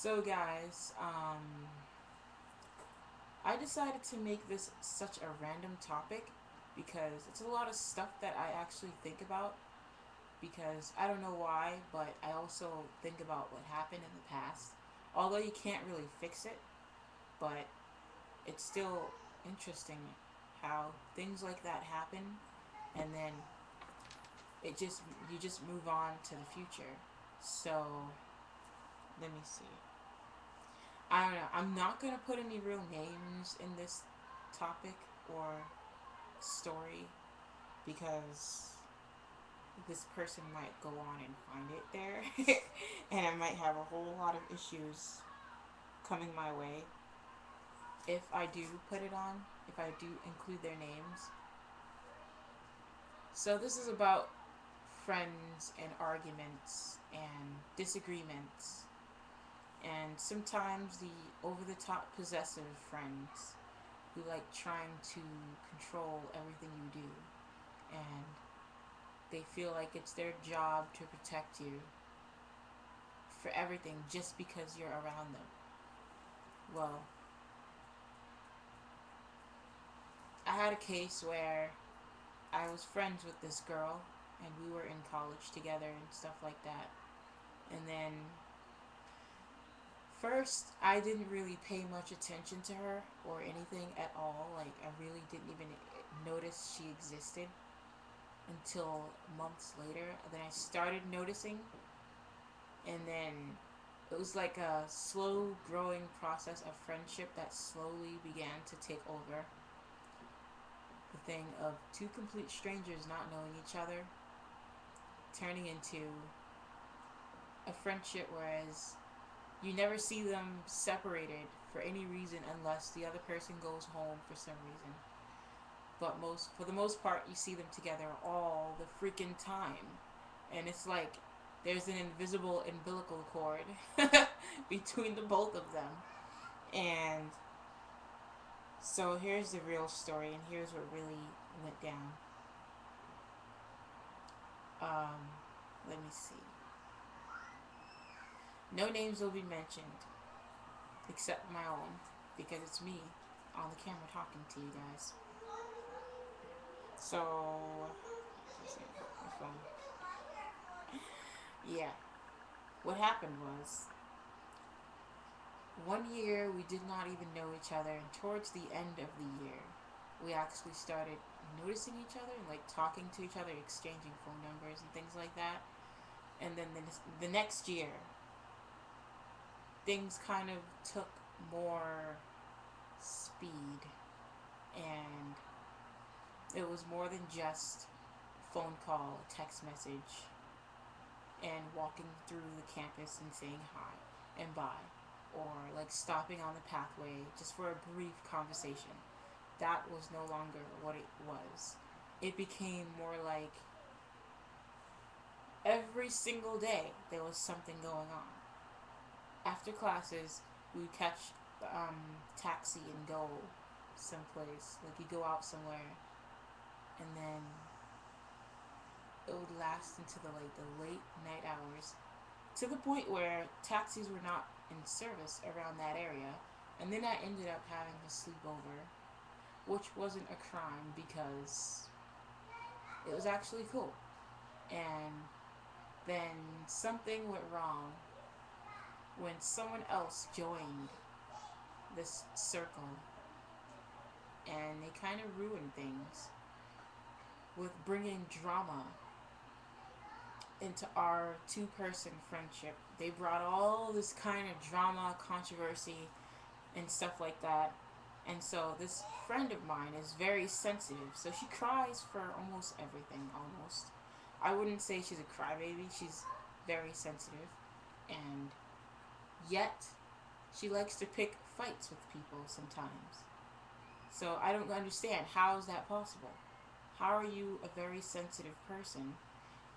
So, guys, I decided to make this such a random topic because it's a lot of stuff that I actually think about. Because I don't know why, but I also think about what happened in the past. Although you can't really fix it, but it's still interesting how things like that happen, and then you just move on to the future. So let me see. I don't know. I'm not gonna put any real names in this topic or story because this person might go on and find it there, and I might have a whole lot of issues coming my way if I do put it on, if I do include their names. So this is about friends and arguments and disagreements and sometimes the over the top possessive friends who like trying to control everything you do, and they feel like it's their job to protect you for everything just because you're around them. Well, I had a case where I was friends with this girl and we were in college together and stuff like that. And then first, I didn't really pay much attention to her or anything at all. Like, I really didn't even notice she existed until months later. Then I started noticing, and then it was like a slow growing process of friendship that slowly began to take over. The thing of two complete strangers not knowing each other turning into a friendship, whereas you never see them separated for any reason unless the other person goes home for some reason. But for the most part, you see them together all the freaking time, and it's like there's an invisible umbilical cord between the both of them. And so here's the real story, and here's what really went down. Um, Let me see. No names will be mentioned except my own because it's me on the camera talking to you guys. So, my phone. Yeah, what happened was one year we did not even know each other, and towards the end of the year, we actually started noticing each other and like talking to each other, exchanging phone numbers and things like that. And then the next year, things kind of took more speed, and it was more than just phone call, text message, and walking through the campus and saying hi and bye, or like stopping on the pathway just for a brief conversation. That was no longer what it was. It became more like every single day there was something going on. After classes, we would catch taxi and go someplace. Like you go out somewhere, and then it would last into the late night hours, to the point where taxis were not in service around that area. And then I ended up having to sleep over, which wasn't a crime because it was actually cool. And then something went wrong when someone else joined this circle, and they kind of ruined things with bringing drama into our two-person friendship. They brought all this kind of drama, controversy, and stuff like that. And so this friend of mine is very sensitive. So she cries for almost everything, almost. I wouldn't say she's a crybaby. She's very sensitive. And yet, she likes to pick fights with people sometimes. So I don't understand. How is that possible? How are you a very sensitive person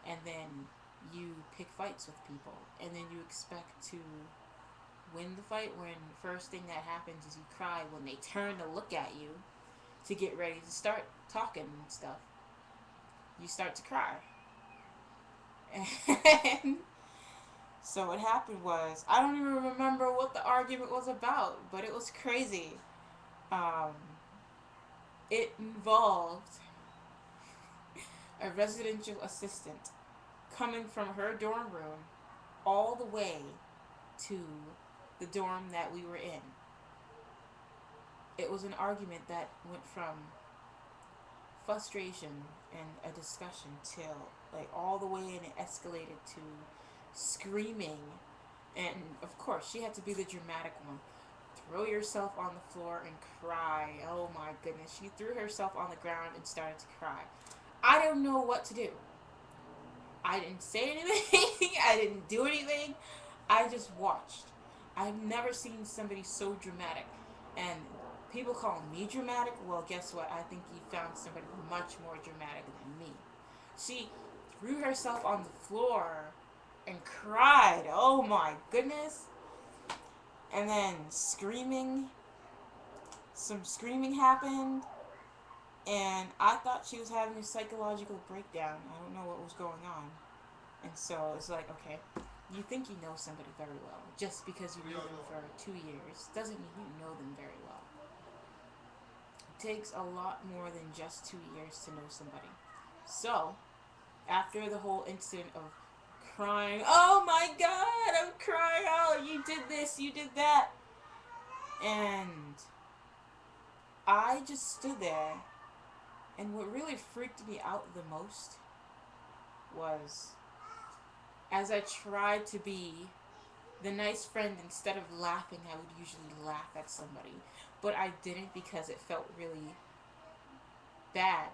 and then you pick fights with people and then you expect to win the fight when the first thing that happens is you cry when they turn to look at you to get ready to start talking and stuff. You start to cry. And So what happened was, I don't even remember what the argument was about, but it was crazy. Um, it involved a residential assistant coming from her dorm room all the way to the dorm that we were in. It was an argument that went from frustration and a discussion till like all the way, and it escalated to screaming. And of course she had to be the dramatic one. Throw yourself on the floor and cry. Oh my goodness, she threw herself on the ground and started to cry. I don't know what to do. I didn't say anything. I didn't do anything. I just watched. I've never seen somebody so dramatic. And people call me dramatic. Well, guess what? I think you found somebody much more dramatic than me. She threw herself on the floor and cried. Oh my goodness. And then screaming. Some screaming happened. And I thought she was having a psychological breakdown. I don't know what was going on. And so it's like, okay, you think you know somebody very well. Just because you knew them for 2 years doesn't mean you know them very well. It takes a lot more than just 2 years to know somebody. So, after the whole incident of crying, oh my god, I'm crying, oh, you did this, you did that. And I just stood there, and what really freaked me out the most was as I tried to be the nice friend, instead of laughing, I would usually laugh at somebody. But I didn't because it felt really bad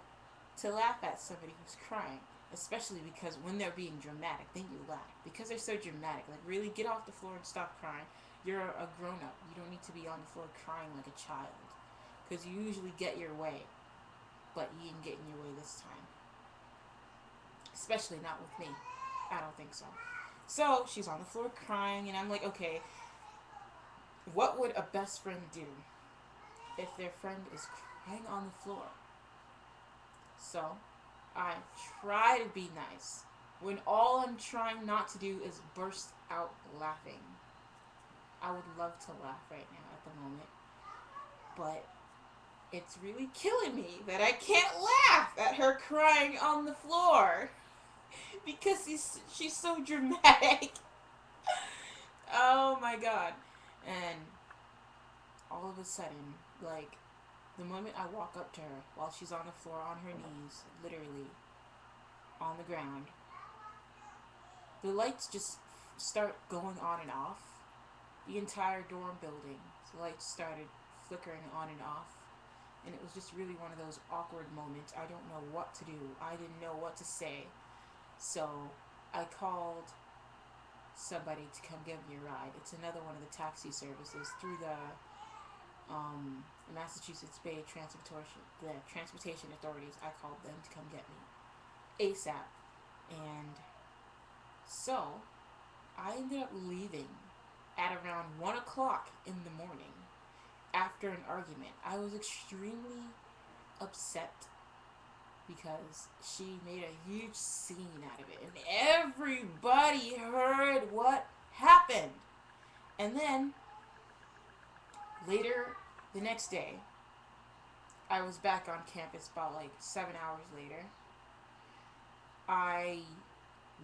to laugh at somebody who's crying. Especially because when they're being dramatic, then you laugh. Because they're so dramatic. Like, really, get off the floor and stop crying. You're a grown up. You don't need to be on the floor crying like a child. Because you usually get your way. But you didn't get in your way this time. Especially not with me. I don't think so. So she's on the floor crying, and I'm like, okay, what would a best friend do if their friend is crying on the floor? So I try to be nice when all I'm trying not to do is burst out laughing. I would love to laugh right now at the moment, but it's really killing me that I can't laugh at her crying on the floor because she's so dramatic. Oh my god. And all of a sudden, like, the moment I walk up to her while she's on the floor on her knees, literally on the ground, the lights just start going on and off. The entire dorm building, the lights started flickering on and off. And it was just really one of those awkward moments. I don't know what to do. I didn't know what to say. So I called somebody to come give me a ride. It's another one of the taxi services through the Massachusetts Bay Transportation Authorities. I called them to come get me ASAP. And so I ended up leaving at around 1 o'clock in the morning after an argument. I was extremely upset because she made a huge scene out of it, and everybody heard what happened. And then later the next day, I was back on campus about like 7 hours later. I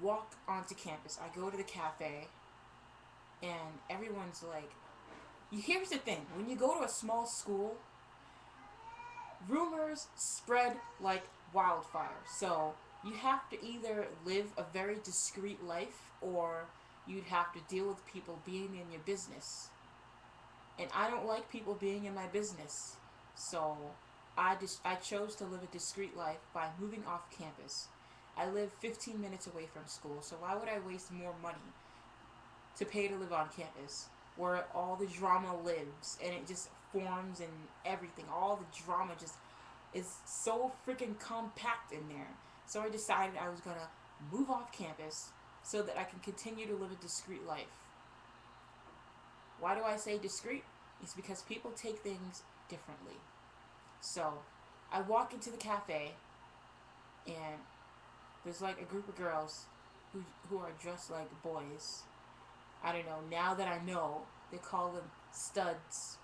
walk onto campus. I go to the cafe, and everyone's like, here's the thing, when you go to a small school, rumors spread like wildfire. So you have to either live a very discreet life, or you'd have to deal with people being in your business. And I don't like people being in my business. So I chose to live a discreet life by moving off campus. I live 15 minutes away from school, so why would I waste more money to pay to live on campus where all the drama lives and it just forms and everything? All the drama just is so freaking compact in there. So I decided I was going to move off campus so that I can continue to live a discreet life. Why do I say discreet? It's because people take things differently. So I walk into the cafe, and there's like a group of girls who are dressed like boys, I don't know. Now that I know, they call them studs,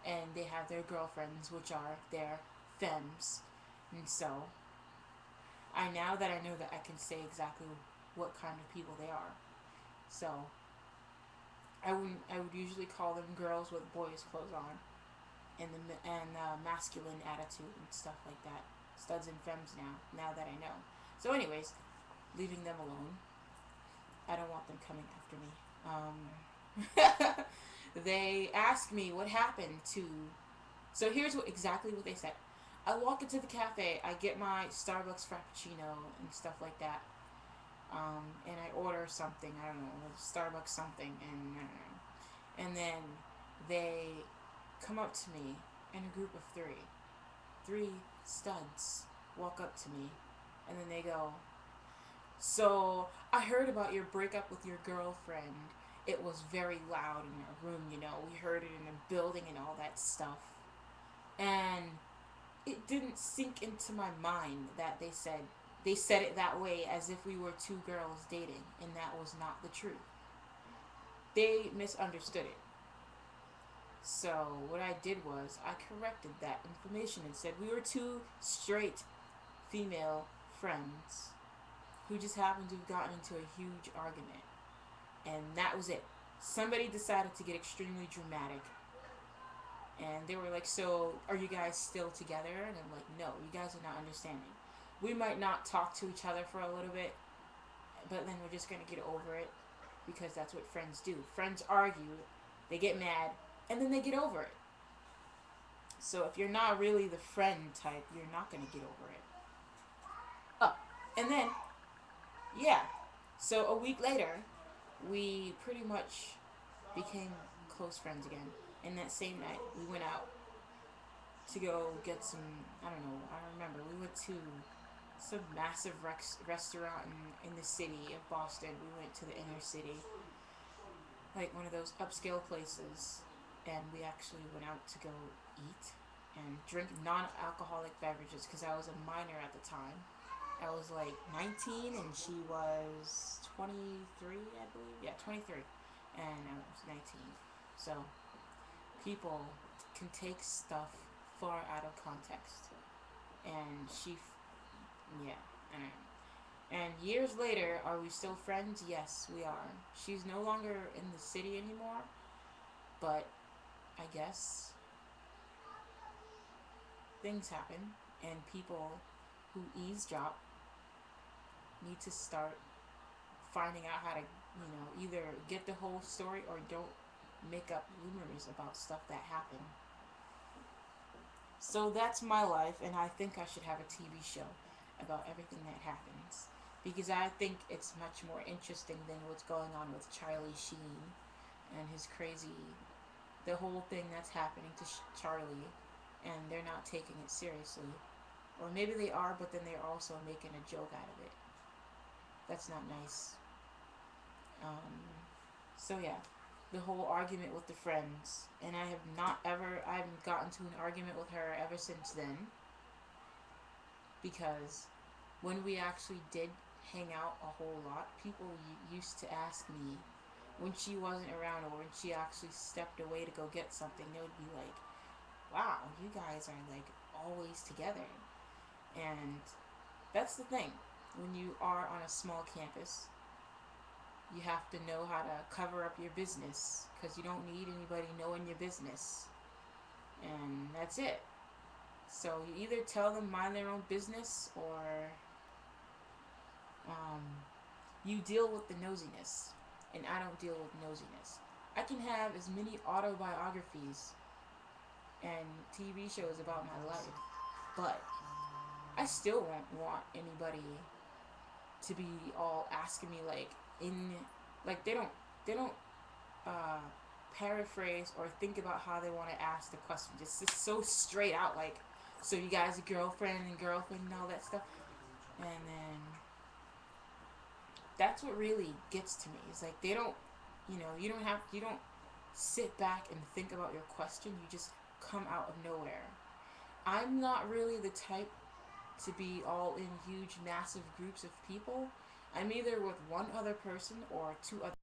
and they have their girlfriends, which are their femmes, and so I now that I know that I can say exactly what kind of people they are. So I would usually call them girls with boys' clothes on, and masculine attitude and stuff like that. Studs and femmes now that I know. So, anyways, leaving them alone. I don't want them coming after me. They asked me what happened to. So here's exactly what they said. I walk into the cafe. I get my Starbucks Frappuccino and stuff like that. And I order something. I don't know, Starbucks something, and I don't know. And then they come up to me in a group of three. Three studs walk up to me, and then they go, "So I heard about your breakup with your girlfriend. It was very loud in our room, you know. We heard it in the building and all that stuff." And it didn't sink into my mind that they said it that way as if we were two girls dating, and that was not the truth. They misunderstood it. So what I did was I corrected that information and said we were two straight female friends who just happened to have gotten into a huge argument. And that was it. Somebody decided to get extremely dramatic. And they were like, "So are you guys still together?" And I'm like, "No, you guys are not understanding. We might not talk to each other for a little bit, but then we're just going to get over it because that's what friends do. Friends argue, they get mad, and then they get over it. So if you're not really the friend type, you're not going to get over it." Oh, and then, yeah. So a week later, we pretty much became close friends again. And that same night, we went out to go get some, I don't know, I remember. We went to some massive restaurant in the city of Boston. We went to the inner city, like one of those upscale places, and we actually went out to go eat and drink non-alcoholic beverages because I was a minor at the time. I was like 19 and she was 23, I believe. Yeah, 23. And I was 19. So people can take stuff far out of context. And yeah, and years later, are we still friends? Yes, we are. She's no longer in the city anymore, but I guess things happen, and people who eavesdrop need to start finding out how to, either get the whole story or don't make up rumors about stuff that happened. So that's my life, and I think I should have a TV show about everything that happens. Because I think it's much more interesting than what's going on with Charlie Sheen and his crazy, the whole thing that's happening to Charlie, and they're not taking it seriously. Or maybe they are, but then they're also making a joke out of it. That's not nice. Um, so yeah, the whole argument with the friends, and I haven't gotten to an argument with her ever since then, because when we actually did hang out a whole lot, people used to ask me when she wasn't around or when she actually stepped away to go get something, they would be like, "Wow, you guys are like always together." And that's the thing. When you are on a small campus, you have to know how to cover up your business because you don't need anybody knowing your business. And that's it. So you either tell them mind their own business, or um, you deal with the nosiness. And I don't deal with nosiness. I can have as many autobiographies and TV shows about my life, but I still won't want anybody to be all asking me like they don't uh, paraphrase or think about how they want to ask the question. Just so straight out, like, "So you guys are girlfriend and all that stuff," and then that's what really gets to me. It's like they don't, you don't sit back and think about your question. You just come out of nowhere. I'm not really the type to be all in huge, massive groups of people. I'm either with one other person or two other